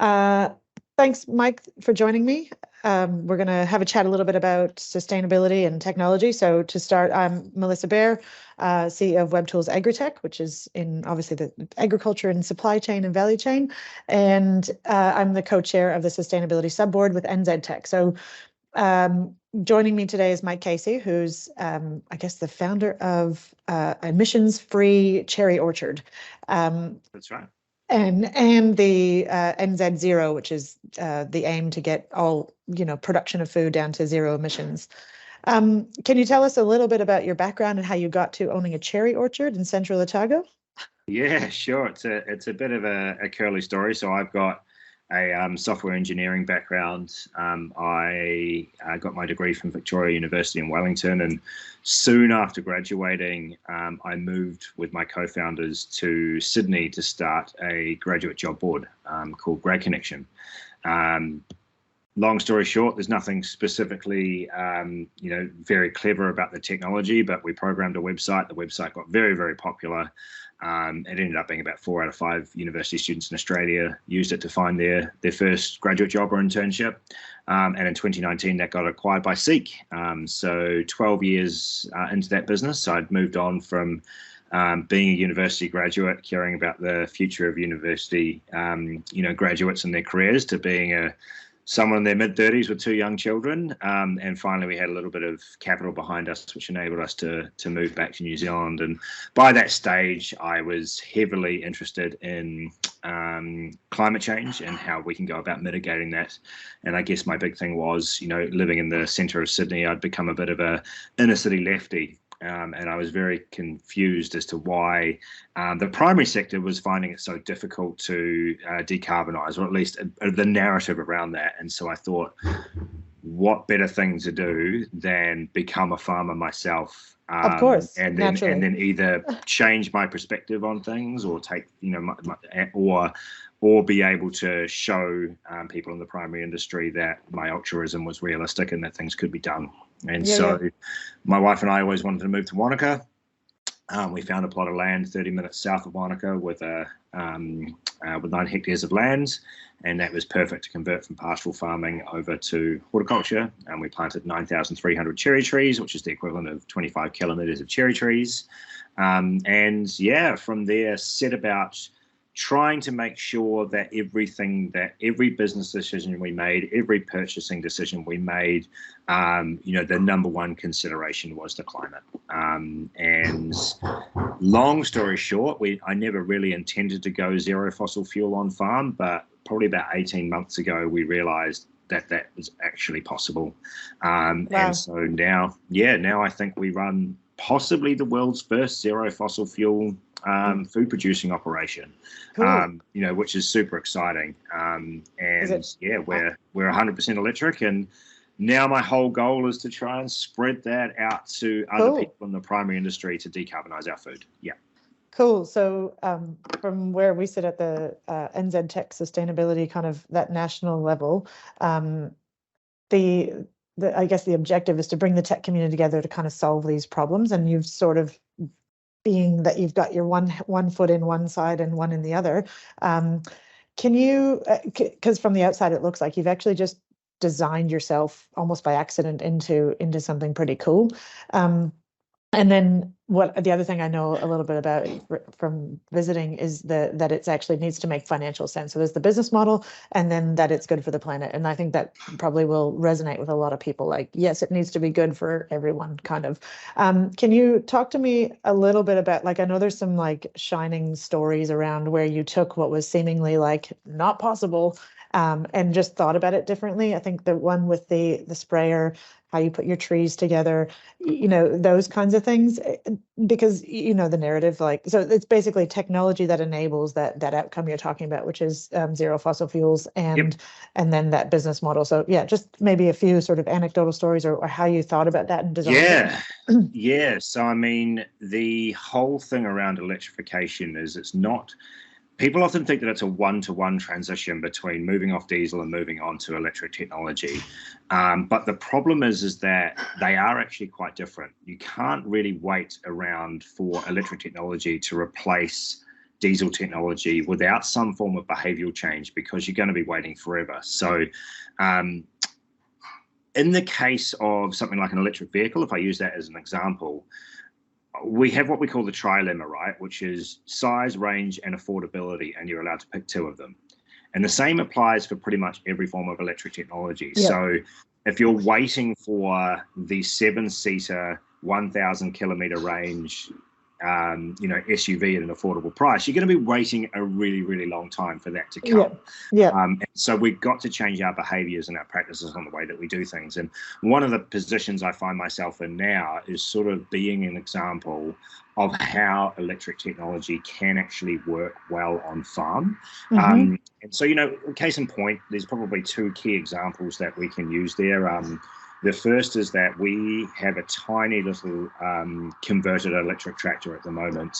Uh, Thanks, Mike, for joining me. We're going to have a chat a little bit about sustainability and technology. So to start, I'm Melissa Bear, CEO of WebTools Agritech, which is in obviously the agriculture and supply chain and value chain. And I'm the co-chair of the sustainability subboard with NZ Tech. So joining me today is Mike Casey, who's, I guess, the founder of Emissions-Free Cherry Orchard. That's right. And the NZ Zero, which is the aim to get all, production of food down to zero emissions. Can you tell us a little bit about your background and how you got to owning a cherry orchard in central Otago? Yeah, sure. It's a bit of a curly story. So I've got a software engineering background. I got my degree from Victoria University in Wellington, and soon after graduating, I moved with my co-founders to Sydney to start a graduate job board called Grad Connection. Long story short, there's nothing specifically, very clever about the technology, but we programmed a website. The website got very, very popular. It ended up being about 4 out of 5 university students in Australia used it to find their first graduate job or internship. And in 2019, that got acquired by Seek. So 12 years into that business, I'd moved on from being a university graduate, caring about the future of university, graduates and their careers, to being someone in their mid-30s with 2 young children. And finally, we had a little bit of capital behind us, which enabled us to move back to New Zealand. And by that stage, I was heavily interested in climate change and how we can go about mitigating that. And I guess my big thing was, living in the centre of Sydney, I'd become a bit of a inner city lefty. And I was very confused as to why the primary sector was finding it so difficult to decarbonise, or at least the narrative around that. And so I thought, what better thing to do than become a farmer myself? Of course, and then either change my perspective on things, or take, or be able to show people in the primary industry that my altruism was realistic and that things could be done. And my wife and I always wanted to move to Wanaka. We found a plot of land 30 minutes south of Wanaka with 9 hectares of land, and that was perfect to convert from pastoral farming over to horticulture. And we planted 9,300 cherry trees, which is the equivalent of 25 kilometres of cherry trees. From there, set about trying to make sure that every business decision we made, every purchasing decision we made, the number one consideration was the climate. And long story short, I never really intended to go zero fossil fuel on farm, but probably about 18 months ago, we realized that was actually possible. Wow. And so now I think we run possibly the world's first zero fossil fuel food producing operation, cool. Which is super exciting. We're 100% electric, and now my whole goal is to try and spread that out to other people in the primary industry to decarbonize our food. Yeah. Cool. So from where we sit at the NZ Tech sustainability, kind of that national level, I guess the objective is to bring the tech community together to kind of solve these problems. And you've sort of, being that you've got your one foot in one side and one in the other, can you, because from the outside it looks like you've actually just designed yourself almost by accident into something pretty cool. And then the other thing I know a little bit about from visiting is that it's actually needs to make financial sense. So there's the business model, and then that it's good for the planet. And I think that probably will resonate with a lot of people. Like, yes, it needs to be good for everyone, kind of. Can you talk to me a little bit about, like, I know there's some like shining stories around where you took what was seemingly like not possible and just thought about it differently. I think the one with the sprayer, how you put your trees together, those kinds of things, because, the narrative, like, so it's basically technology that enables that outcome you're talking about, which is zero fossil fuels and then that business model. So yeah, just maybe a few sort of anecdotal stories or how you thought about that and design. Yeah. So, I mean, the whole thing around electrification is it's not, people often think that it's a one-to-one transition between moving off diesel and moving on to electric technology. But the problem is that they are actually quite different. You can't really wait around for electric technology to replace diesel technology without some form of behavioral change, because you're going to be waiting forever. So in the case of something like an electric vehicle, if I use that as an example, we have what we call the trilemma, right? Which is size, range, and affordability, and you're allowed to pick two of them. And the same applies for pretty much every form of electric technology. Yep. So if you're waiting for the 7-seater, 1,000 kilometer range, SUV at an affordable price, you're going to be waiting a really, really long time for that to come. So we've got to change our behaviors and our practices on the way that we do things. And one of the positions I find myself in now is sort of being an example of how electric technology can actually work well on farm. And so, case in point, there's probably two key examples that we can use there. The first is that we have a tiny little converted electric tractor at the moment.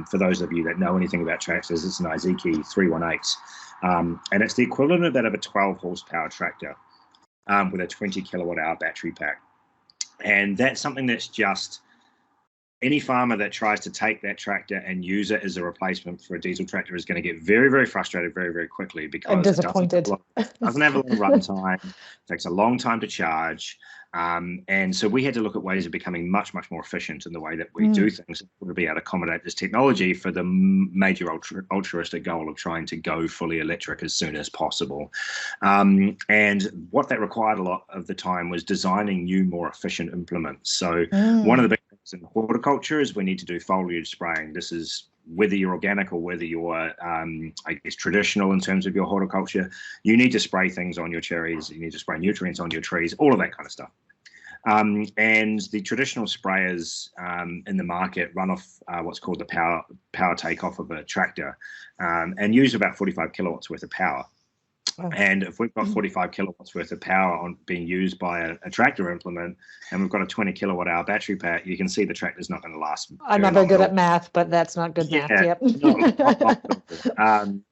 For those of you that know anything about tractors, it's an Izeki 318. And it's the equivalent of that of a 12 horsepower tractor with a 20 kilowatt hour battery pack. And that's something that's just, any farmer that tries to take that tractor and use it as a replacement for a diesel tractor is going to get very, very frustrated very, very quickly, because and disappointed. It doesn't have a long run time, takes a long time to charge. And so we had to look at ways of becoming much, much more efficient in the way that we do things to be able to accommodate this technology for the major altruistic goal of trying to go fully electric as soon as possible. And what that required a lot of the time was designing new, more efficient implements. So one of the big things in horticulture is we need to do foliage spraying. This is whether you're organic or whether you're, traditional in terms of your horticulture. You need to spray things on your cherries. You need to spray nutrients on your trees, all of that kind of stuff. And the traditional sprayers in the market run off what's called the power takeoff of a tractor, and use about 45 kilowatts worth of power. And if we've got 45 kilowatts worth of power on being used by a tractor implement, and we've got a 20 kilowatt hour battery pack, you can see the tractor's not going to last. I'm not very good at math, but that's not good math. Yep.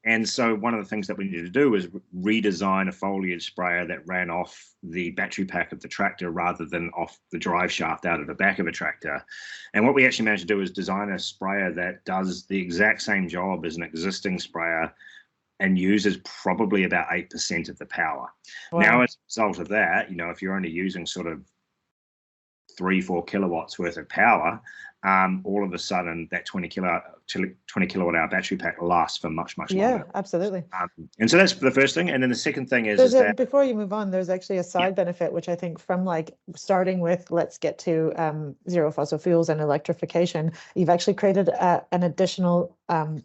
And so one of the things that we needed to do was redesign a foliage sprayer that ran off the battery pack of the tractor rather than off the drive shaft out of the back of a tractor. And what we actually managed to do is design a sprayer that does the exact same job as an existing sprayer and uses probably about 8% of the power. Wow. Now, as a result of that, if you're only using sort of 3-4 kilowatts worth of power, all of a sudden that 20 kilowatt hour battery pack lasts for much, much longer. Yeah, absolutely. And so that's the first thing. And then the second thing is that before you move on, there's actually a side benefit, which I think from starting with, let's get to zero fossil fuels and electrification, you've actually created an additional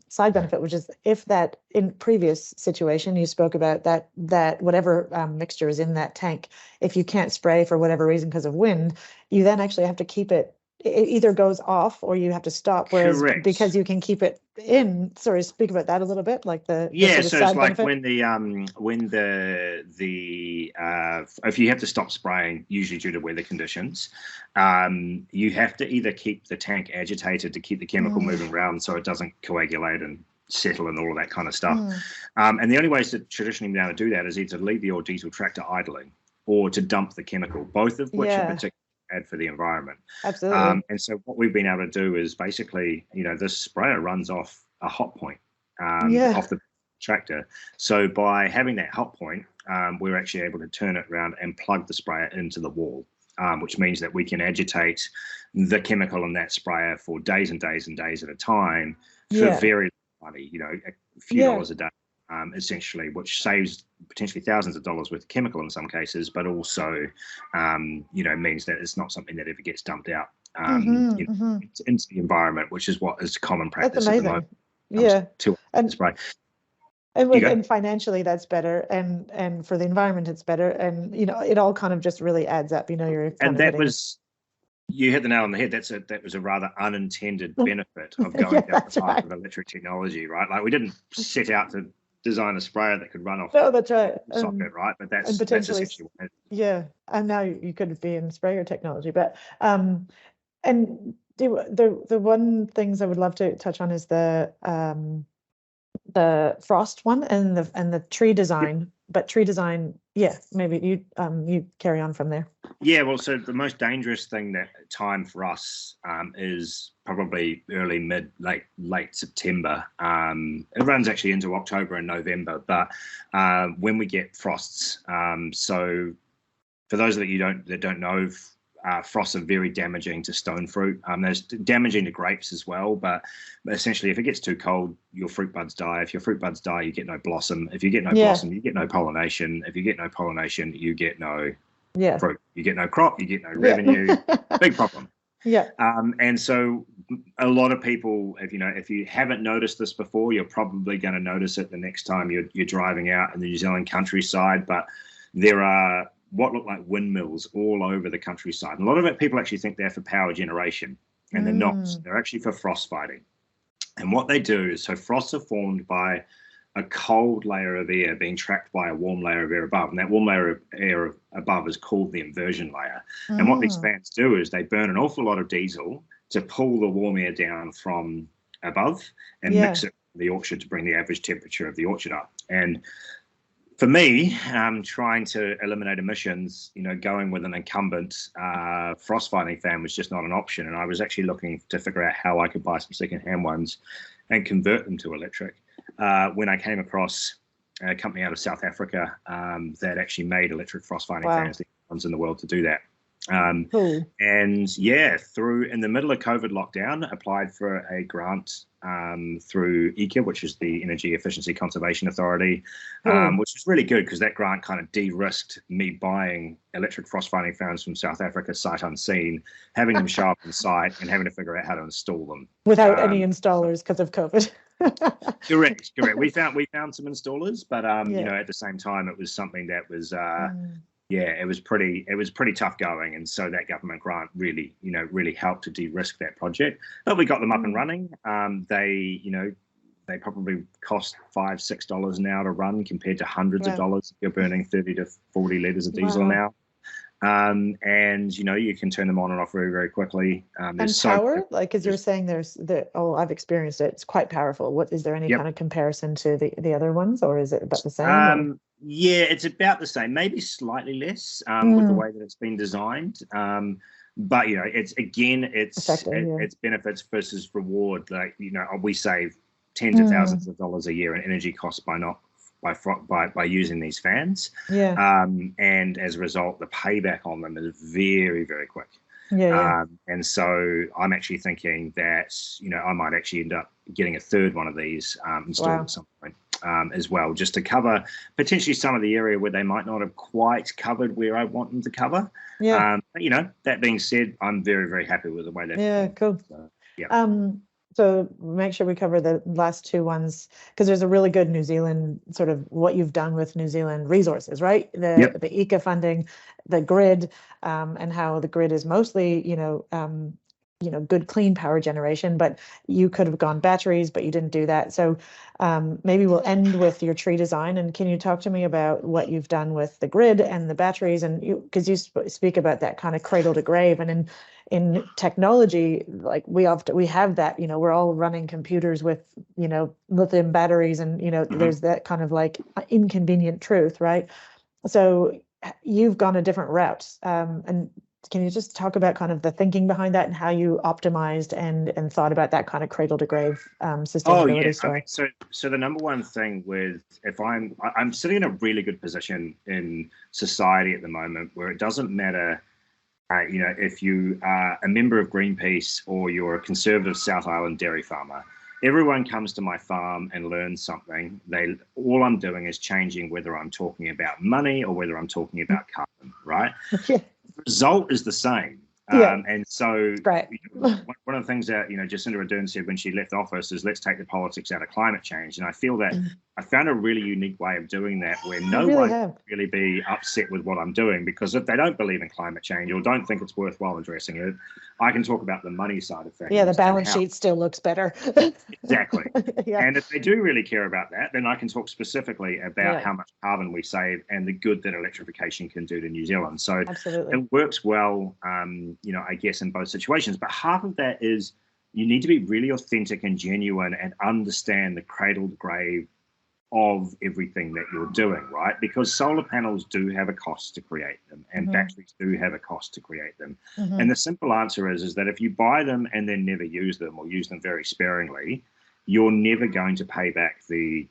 side benefit, which is if that in previous situation you spoke about that whatever mixture is in that tank, if you can't spray for whatever reason because of wind, you then actually have to keep it either goes off or you have to stop, whereas because you can keep it in. Sorry, speak about that a little bit, like the so it's like benefit. when if you have to stop spraying, usually due to weather conditions, you have to either keep the tank agitated to keep the chemical moving around so it doesn't coagulate and settle and all of that kind of stuff. And the only ways to traditionally be able to do that is either leave your diesel tractor idling or to dump the chemical, both of which are particularly bad for the environment. Absolutely. And so what we've been able to do is basically, this sprayer runs off a hot point off the tractor. So by having that hot point, we're actually able to turn it around and plug the sprayer into the wall, which means that we can agitate the chemical in that sprayer for days and days and days at a time for very little money, a few dollars a day. Essentially, which saves potentially thousands of dollars worth of chemical in some cases, but also, means that it's not something that ever gets dumped out into the environment, which is what is common practice at the moment. And spray. And financially, that's better, and for the environment, it's better, and it all kind of just really adds up. You hit the nail on the head. That was a rather unintended benefit of going down the path of electric technology, right? Like we didn't set out to design a sprayer that could run off. No, that's right. Socket, right? But that's essentially what and now you could be in sprayer technology, but and the one things I would love to touch on is the frost one and the tree design. But tree design Yeah, maybe you carry on from there. Yeah, well, so the most dangerous time for us is probably early, late September. It runs actually into October and November, but when we get frosts. So for those that don't know, frosts are very damaging to stone fruit. There's damaging to grapes as well, but essentially, if it gets too cold, your fruit buds die. If your fruit buds die, you get no blossom. If you get no blossom, you get no pollination. If you get no pollination, you get no fruit. You get no crop. You get no revenue. Big problem. Yeah. And so a lot of people, if you haven't noticed this before, you're probably going to notice it the next time you're driving out in the New Zealand countryside. But there are what look like windmills all over the countryside. And a lot of it, people actually think they're for power generation, and they're not. They're actually for frost fighting. And what they do is, so frosts are formed by a cold layer of air being trapped by a warm layer of air above. And that warm layer of air above is called the inversion layer. And what these fans do is they burn an awful lot of diesel to pull the warm air down from above and mix it with the orchard to bring the average temperature of the orchard up. And for me, trying to eliminate emissions, going with an incumbent frost fighting fan was just not an option. And I was actually looking to figure out how I could buy some secondhand ones and convert them to electric. When I came across a company out of South Africa that actually made electric frost fighting fans, the only ones in the world to do that. And in the middle of COVID lockdown, applied for a grant through ECA, which is the Energy Efficiency Conservation Authority, which is really good because that grant kind of de-risked me buying electric frost fighting fans from South Africa sight unseen, having them show up on site and having to figure out how to install them without any installers because of COVID. Correct. We found some installers, but at the same time, it was something that was it was pretty tough going, and so that government grant really helped to de-risk that project. But we got them up and running. They probably cost $5-6 an hour to run compared to hundreds of dollars if you're burning 30 to 40 liters of diesel an hour. And you can turn them on and off very, very quickly. And power, as you're saying, I've experienced it. It's quite powerful. Is there any kind of comparison to the other ones, or is it about the same? Yeah, it's about the same, maybe slightly less with the way that it's been designed. But it's benefits versus reward. We save tens of thousands of dollars a year in energy costs by using these fans. And as a result, the payback on them is very, very quick. And so I'm actually thinking that, I might actually end up getting a third one of these installed at some point as well, just to cover potentially some of the area where they might not have quite covered where I want them to cover. That being said, I'm very, very happy with the way they've cool. So make sure we cover the last two ones, because there's a really good New Zealand sort of what you've done with New Zealand resources, right? The ECA funding, the grid, and how the grid is mostly, good clean power generation, but you could have gone batteries, but you didn't do that. So maybe we'll end with your tree design. And can you talk to me about what you've done with the grid and the batteries? And because you speak about that kind of cradle to grave, and in technology, we have that, we're all running computers with, lithium batteries, and, there's that kind of inconvenient truth, right? So you've gone a different route. And can you just talk about kind of the thinking behind that and how you optimized and thought about that kind of cradle to grave sustainability story? So the number one thing with, if I'm sitting in a really good position in society at the moment where it doesn't matter, if you are a member of Greenpeace or you're a conservative South Island dairy farmer, everyone comes to my farm and learns something. All I'm doing is changing whether I'm talking about money or whether I'm talking about carbon, right? The result is the same. And so one of the things that, Jacinda Ardern said when she left office is, let's take the politics out of climate change. And I feel that I found a really unique way of doing that where no one can really be upset with what I'm doing, because if they don't believe in climate change or don't think it's worthwhile addressing it, I can talk about the money side of things. Yeah, the balance sheet still looks better. Exactly. And if they do really care about that, then I can talk specifically about how much carbon we save and the good that electrification can do to New Zealand. So it works well, I guess, in both situations. But half of that is you need to be really authentic and genuine and understand the cradle to grave of everything that you're doing, right? Because solar panels do have a cost to create them, and batteries do have a cost to create them. And the simple answer is that if you buy them and then never use them, or use them very sparingly, you're never going to pay back the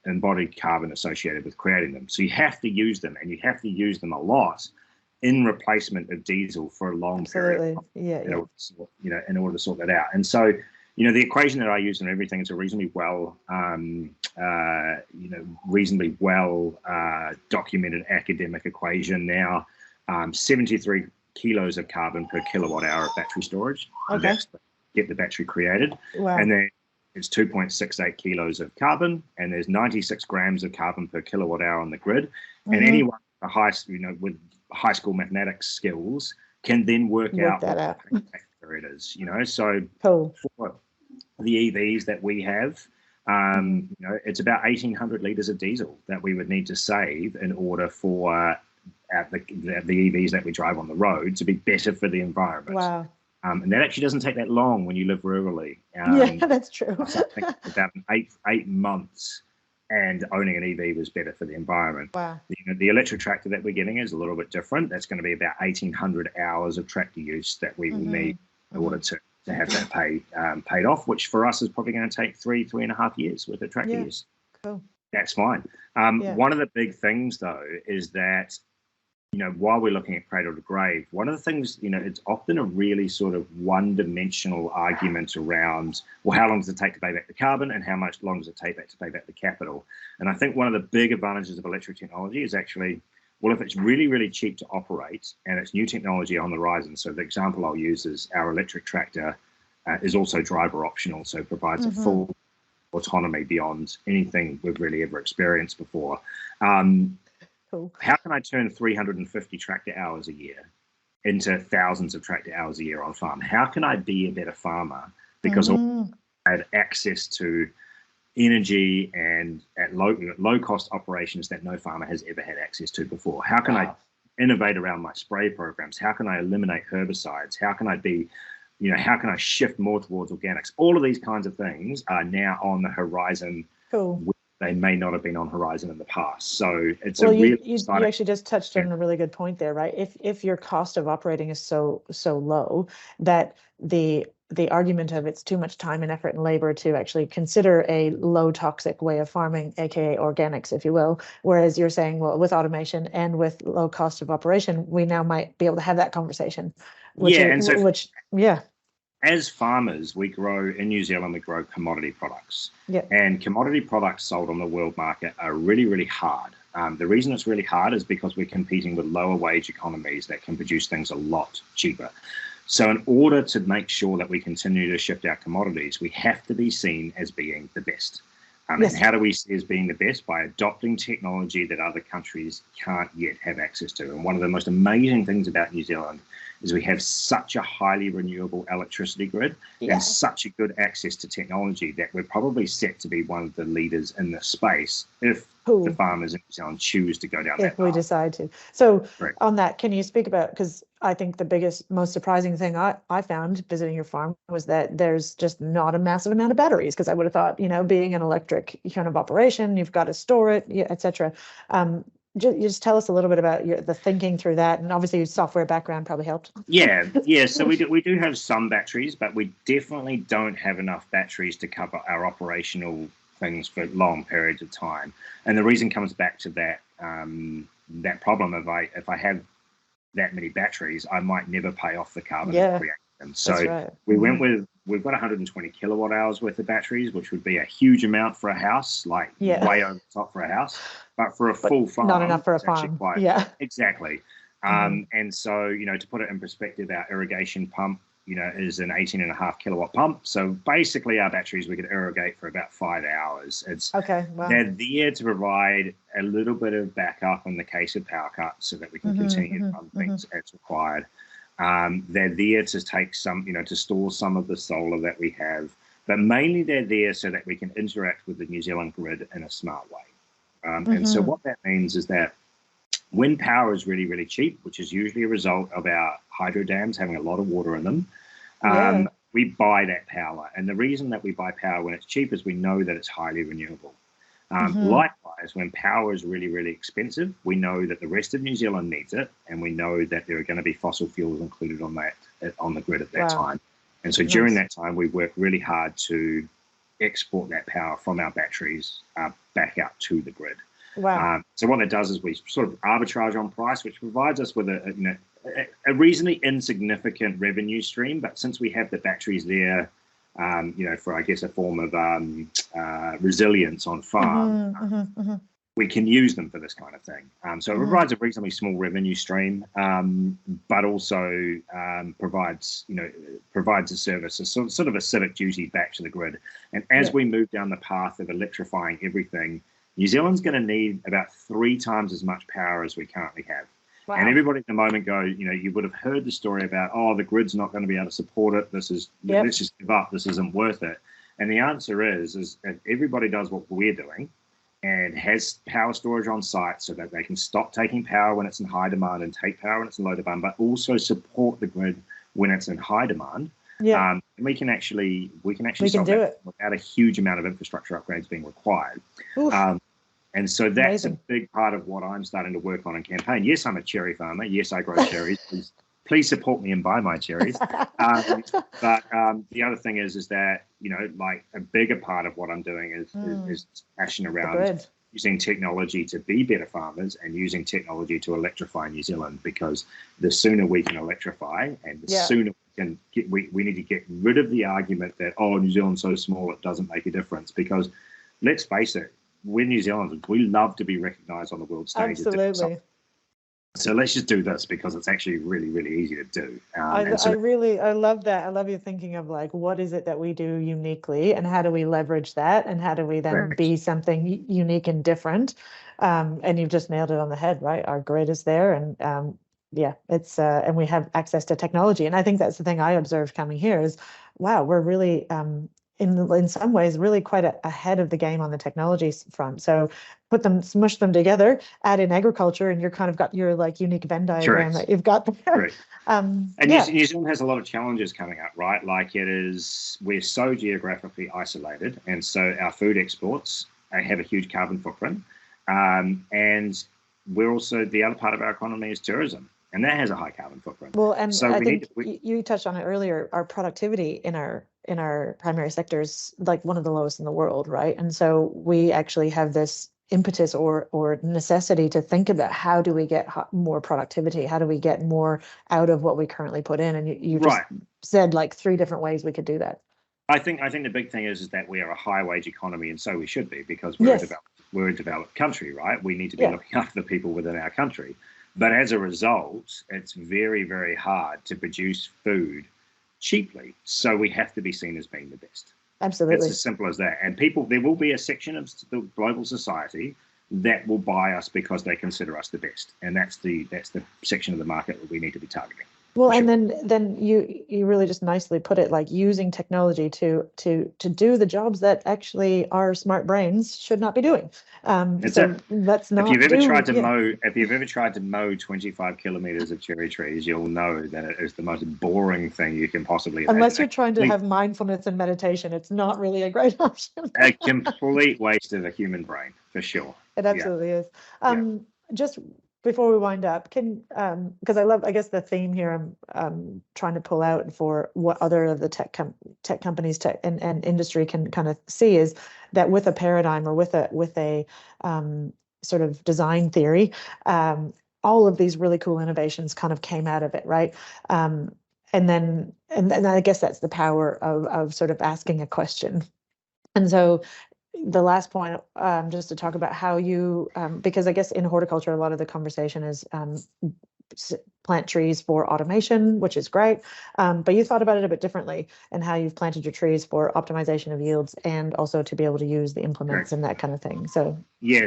embodied carbon associated with creating them. So you have to use them, and you have to use them a lot in replacement of diesel for a long period of time, in order to sort that out. And so, the equation that I use in everything is a reasonably well, documented academic equation now. 73 kilos of carbon per kilowatt hour of battery storage. Okay. That's to get the battery created. Wow. And then it's 2.68 kilos of carbon, and there's 96 grams of carbon per kilowatt hour on the grid. And anyone with high school mathematics skills can then work out that out. What factor it is. So cool. For the EVs that we have, it's about 1,800 litres of diesel that we would need to save in order for the EVs that we drive on the road to be better for the environment. Wow. And that actually doesn't take that long when you live rurally. That's true. I think about 8 months, and owning an EV was better for the environment. Wow. The electric tractor that we're getting is a little bit different. That's going to be about 1,800 hours of tractor use that we will need in order to have that paid off, which for us is probably going to take 3.5 years worth of tractor use. Cool. That's fine. One of the big things, though, is that while we're looking at cradle to grave, one of the things, it's often a really sort of one-dimensional argument around, well, how long does it take to pay back the carbon, and how much long does it take to pay back the capital? And I think one of the big advantages of electric technology is actually, well, if it's really, really cheap to operate and it's new technology on the horizon. So the example I'll use is our electric tractor is also driver optional, so provides a full autonomy beyond anything we've really ever experienced before. Cool. How can I turn 350 tractor hours a year into thousands of tractor hours a year on farm? How can I be a better farmer? Because I had access to energy and at low cost operations that no farmer has ever had access to before. How can I innovate around my spray programs? How can I eliminate herbicides? How can I how can I shift more towards organics? All of these kinds of things are now on the horizon. Cool. They may not have been on horizon in the past. So it's you actually just touched on a really good point there, right? If your cost of operating is so low that the argument of it's too much time and effort and labor to actually consider a low toxic way of farming, aka organics, if you will, whereas you're saying, well, with automation and with low cost of operation, we now might be able to have that conversation. As farmers, we grow in New Zealand, we grow commodity products. Yeah. And commodity products sold on the world market are really, really hard. The reason it's really hard is because we're competing with lower wage economies that can produce things a lot cheaper. So in order to make sure that we continue to shift our commodities, we have to be seen as being the best. And how do we see as being the best? By adopting technology that other countries can't yet have access to. And one of the most amazing things about New Zealand is we have such a highly renewable electricity grid and such a good access to technology that we're probably set to be one of the leaders in this space if the farmers in New Zealand choose to go down that path. If we decide to. So on that, can you speak about, because I think the biggest, most surprising thing I found visiting your farm was that there's just not a massive amount of batteries, because I would have thought, being an electric kind of operation, you've got to store it, et cetera. Just tell us a little bit about the thinking through that, and obviously your software background probably helped. So we do have some batteries, but we definitely don't have enough batteries to cover our operational things for long periods of time. And the reason comes back to that that problem of if I have that many batteries, I might never pay off the carbon to create them. So we've got 120 kilowatt hours worth of batteries, which would be a huge amount for a house, way over the top for a house. But for a full farm, not enough for a farm. Exactly. And so, to put it in perspective, our irrigation pump, is an 18.5 kilowatt pump. So basically our batteries, we could irrigate for about 5 hours. They're there to provide a little bit of backup in the case of power cuts so that we can continue to run things as required. They're there to take some, to store some of the solar that we have, but mainly they're there so that we can interact with the New Zealand grid in a smart way. And so what that means is that when power is really, really cheap, which is usually a result of our hydro dams having a lot of water in them, we buy that power. And the reason that we buy power when it's cheap is we know that it's highly renewable. Likewise, when power is really, really expensive, we know that the rest of New Zealand needs it, and we know that there are going to be fossil fuels included on the grid at that time. And so during that time, we work really hard to export that power from our batteries back out to the grid. So what that does is we sort of arbitrage on price, which provides us with a reasonably insignificant revenue stream. But since we have the batteries there, for, I guess, a form of resilience on farm, we can use them for this kind of thing. So it provides a reasonably small revenue stream, but also provides a service, a sort of a civic duty back to the grid. And as we move down the path of electrifying everything, New Zealand's going to need about 3 times as much power as we currently have. And everybody at the moment goes, you would have heard the story about, the grid's not going to be able to support it. Let's just give up. This isn't worth it. And the answer is if everybody does what we're doing and has power storage on site so that they can stop taking power when it's in high demand and take power when it's in low demand, but also support the grid when it's in high demand. We can actually solve that without a huge amount of infrastructure upgrades being required. And so that's a big part of what I'm starting to work on in campaign. Yes, I'm a cherry farmer. Yes, I grow cherries. Please support me and buy my cherries. But the other thing is that, like a bigger part of what I'm doing is passion around using technology to be better farmers and using technology to electrify New Zealand, because the sooner we can electrify and the sooner we need to get rid of the argument that, New Zealand's so small, it doesn't make a difference. Because let's face it, we're New Zealanders. We love to be recognised on the world stage. Absolutely. So let's just do this because it's actually really, really easy to do. I love that. I love you thinking of like, what is it that we do uniquely and how do we leverage that? And how do we then be something unique and different? And you've just nailed it on the head, right? Our grid is there and it's and we have access to technology. And I think that's the thing I observed coming here is, wow, we're really in some ways really quite ahead of the game on the technology front. So smush them together, add in agriculture, and you're kind of got your like unique Venn diagram that you've got there. New Zealand has a lot of challenges coming up, right? Like we're so geographically isolated, and so our food exports have a huge carbon footprint. And we're also, the other part of our economy is tourism, and that has a high carbon footprint. Well, and so I think you touched on it earlier, our productivity in our primary sectors, like one of the lowest in the world, right? And so we actually have this impetus or necessity to think about how do we get more productivity? How do we get more out of what we currently put in? And you just said like 3 different ways we could do that. I think the big thing is that we are a high wage economy, and so we should be, because we're a developed country, right? We need to be looking after the people within our country. But as a result, it's very, very hard to produce food cheaply. So we have to be seen as being the best. Absolutely. It's as simple as that. And there will be a section of the global society that will buy us because they consider us the best. And that's the section of the market that we need to be targeting. Well, and then you really just nicely put it, like using technology to do the jobs that actually our smart brains should not be doing. So let's not. If you've ever tried to mow 25 kilometers of cherry trees, you'll know that it is the most boring thing you can possibly imagine. Unless you're trying to have mindfulness and meditation, it's not really a great option. A complete waste of a human brain, for sure. It absolutely is. Just before we wind up, because I guess the theme here I'm trying to pull out for what other of the tech companies and industry can kind of see is that with a paradigm or with a sort of design theory, all of these really cool innovations kind of came out of it, right? And then I guess that's the power of sort of asking a question. And so the last point, just to talk about how you, because I guess in horticulture, a lot of the conversation is plant trees for automation, which is great. But you thought about it a bit differently and how you've planted your trees for optimization of yields and also to be able to use the implements and that kind of thing. So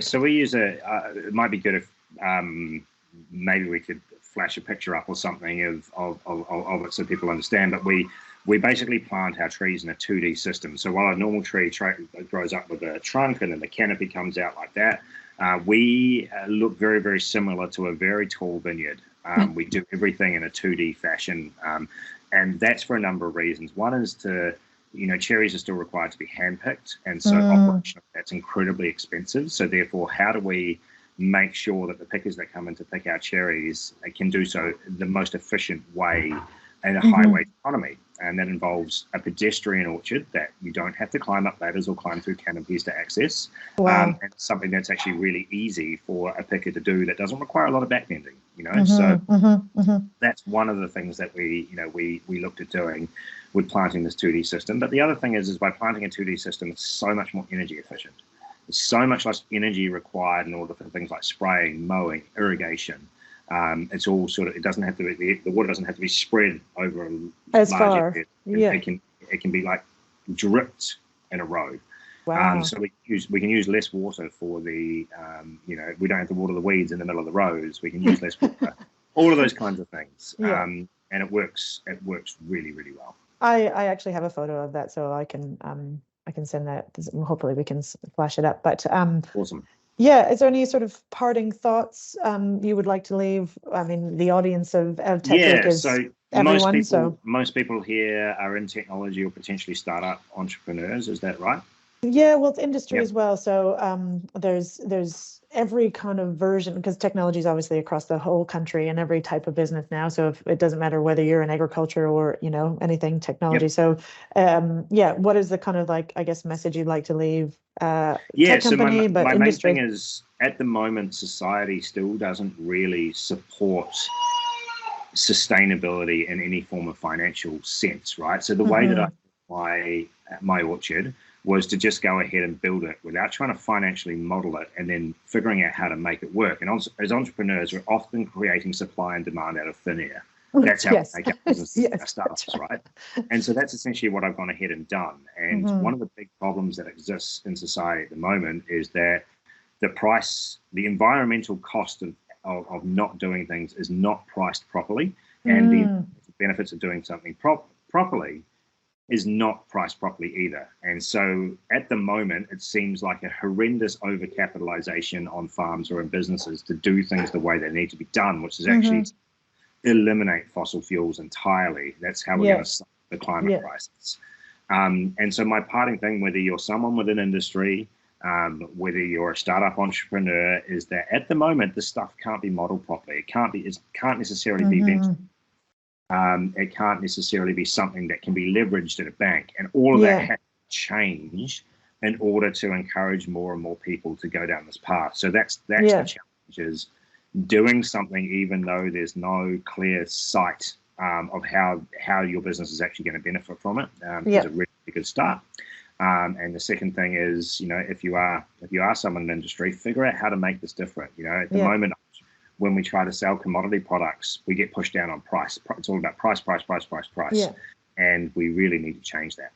so we use it might be good if maybe we could flash a picture up or something of it so people understand. But we basically plant our trees in a 2D system. So while a normal tree grows up with a trunk and then the canopy comes out like that, we look very, very similar to a very tall vineyard. We do everything in a 2D fashion. And that's for a number of reasons. One is to cherries are still required to be handpicked, and so operationally that's incredibly expensive. So therefore, how do we make sure that the pickers that come in to pick our cherries can do so the most efficient way in a highway economy? And that involves a pedestrian orchard that you don't have to climb up ladders or climb through canopies to access. Wow. And something that's actually really easy for a picker to do that doesn't require a lot of backbending, So that's one of the things that we looked at doing with planting this 2D system. But the other thing is by planting a 2D system, it's so much more energy efficient. There's so much less energy required in order for things like spraying, mowing, irrigation. It's all it doesn't have to be, the water doesn't have to be spread over a large area. It can be like dripped in a row. Wow. So we can use less water for the, we don't have to water the weeds in the middle of the rows. We can use less water, all of those kinds of things. And it works really, really well. I actually have a photo of that, so I can send that. Hopefully we can flash it up. But awesome. Yeah, is there any sort of parting thoughts you would like to leave? I mean, the audience of TechLink is everyone. Most people here are in technology or potentially startup entrepreneurs. Is that right? Yeah, well, it's industry as well. So there's every kind of version, because technology is obviously across the whole country and every type of business now. So if it doesn't matter whether you're in agriculture or anything technology. So what is the kind of message you'd like to leave? Tech company, but my industry. main thing is at the moment society still doesn't really support sustainability in any form of financial sense, right? So the way that I my orchard was to just go ahead and build it without trying to financially model it and then figuring out how to make it work. And as entrepreneurs, we're often creating supply and demand out of thin air. That's how we make our business startups, right? And so that's essentially what I've gone ahead and done. And one of the big problems that exists in society at the moment is that the environmental cost of not doing things is not priced properly, and the benefits of doing something properly is not priced properly either. And so at the moment, it seems like a horrendous overcapitalization on farms or in businesses to do things the way they need to be done, which is actually eliminate fossil fuels entirely. That's how we're going to solve the climate crisis. And so my parting thing, whether you're someone within industry, whether you're a startup entrepreneur, is that at the moment, this stuff can't be modeled properly. It can't necessarily be venture. It can't necessarily be something that can be leveraged at a bank, and all of that has to change in order to encourage more and more people to go down this path. So that's the challenge, is doing something even though there's no clear sight of how your business is actually going to benefit from it. Is a really good start. And the second thing is, if you are someone in industry, figure out how to make this different. At the moment, when we try to sell commodity products, we get pushed down on price. It's all about price. And we really need to change that.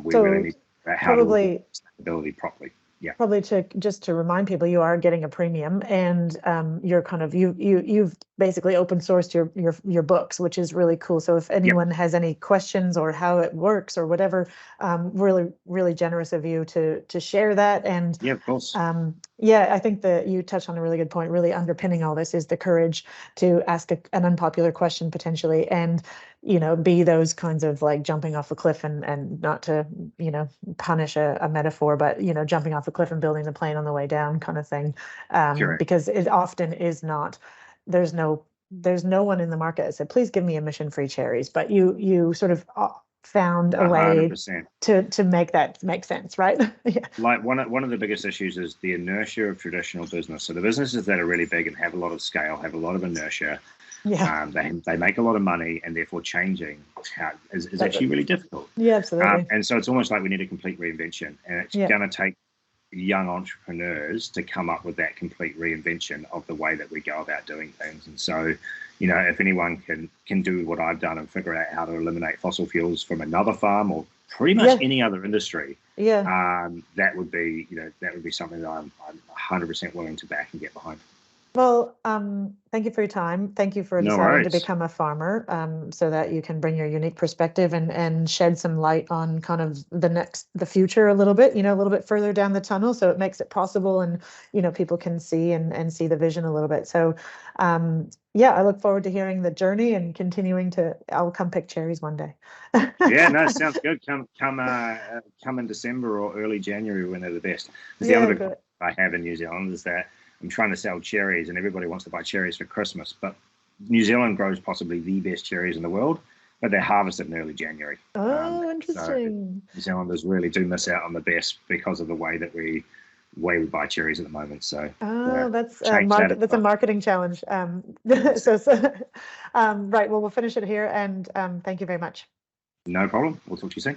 We really need to figure out how to do sustainability properly. Yeah. Probably to remind people, you are getting a premium, and you're kind of you've basically open sourced your books, which is really cool. So if anyone has any questions or how it works or whatever, really generous of you to share that. And of course. I think that you touched on a really good point. Really underpinning all this is the courage to ask an unpopular question potentially, and be those kinds of like jumping off a cliff and not to punish a metaphor, but jumping off a cliff and building the plane on the way down kind of thing, because it often is not. There's no one in the market that said, please give me emission-free cherries, but you sort of found a way 100%. to make that make sense, right? Like one of the biggest issues is the inertia of traditional business. So the businesses that are really big and have a lot of scale, have a lot of inertia. They make a lot of money, and therefore changing is actually really difficult. Absolutely. And so it's almost like we need a complete reinvention, and it's going to take young entrepreneurs to come up with that complete reinvention of the way that we go about doing things. And so, if anyone can do what I've done and figure out how to eliminate fossil fuels from another farm or pretty much any other industry, that would be something that I'm 100% willing to back and get behind. Well, thank you for your time. Thank you for deciding to become a farmer, so that you can bring your unique perspective and shed some light on kind of the future a little bit, a little bit further down the tunnel. So it makes it possible, and, people can see and see the vision a little bit. So Yeah, I look forward to hearing the journey and continuing to. I'll come pick cherries one day. Yeah, no, sounds good. Come in December or early January when they're the best. Because the Yeah, other big good. problem I have in New Zealand is that I'm trying to sell cherries, and everybody wants to buy cherries for Christmas. But New Zealand grows possibly the best cherries in the world, but they're harvested in early January. Oh, So interesting. New Zealanders really do miss out on the best because of the way we buy cherries at the moment. So yeah, Oh, that's a change that as that's a well. marketing challenge. Right. Well, we'll finish it here, and thank you very much. No problem. We'll talk to you soon.